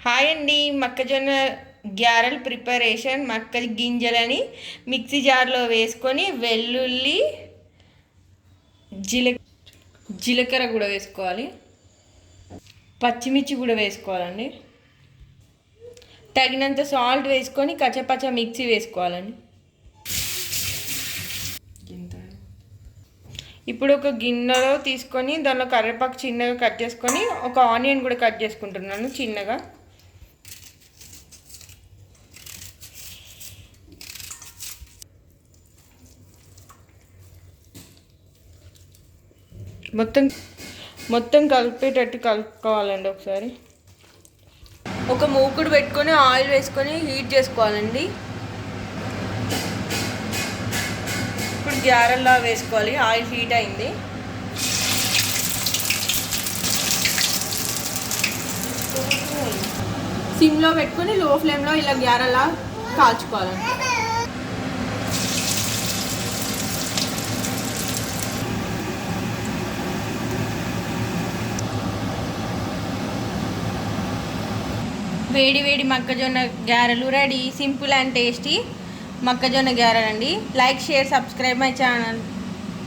Hi అండి. మొక్కజొన్న గ్యారెల్ preparation. మక్క గింజలని మిక్సీ జార్లో వేసుకొని వెల్లుల్లి జీల జీలకర్ర కూడా వేసుకోవాలి, పచ్చిమిర్చి కూడా వేసుకోవాలండి, తగినంత సాల్ట్ వేసుకొని కచ్చపచ్చ మిక్సీ వేసుకోవాలండి. ఇప్పుడు ఒక గిన్నెలో తీసుకొని దానిలో కరివేపాకు చిన్నగా కట్ చేసుకొని ఒక ఆనియన్ కూడా కట్ చేసుకుంటున్నాను చిన్నగా. మొత్తం కలిపేటట్టు కలుపుకోవాలండి. ఒకసారి ఒక మూకుడు పెట్టుకొని ఆయిల్ వేసుకొని హీట్ చేసుకోవాలండి. ఇప్పుడు గ్యారెల్లా వేసుకోవాలి. ఆయిల్ హీట్ అయింది. సిమ్లో పెట్టుకొని లో ఫ్లేమ్లో ఇలా గ్యారెల్లా కాల్చుకోవాలండి. వేడి వేడి మొక్కజొన్న గారెలు రెడీ. సింపుల్ అండ్ టేస్టీ మొక్కజొన్న గారెలు అండి. Like, share, subscribe my channel.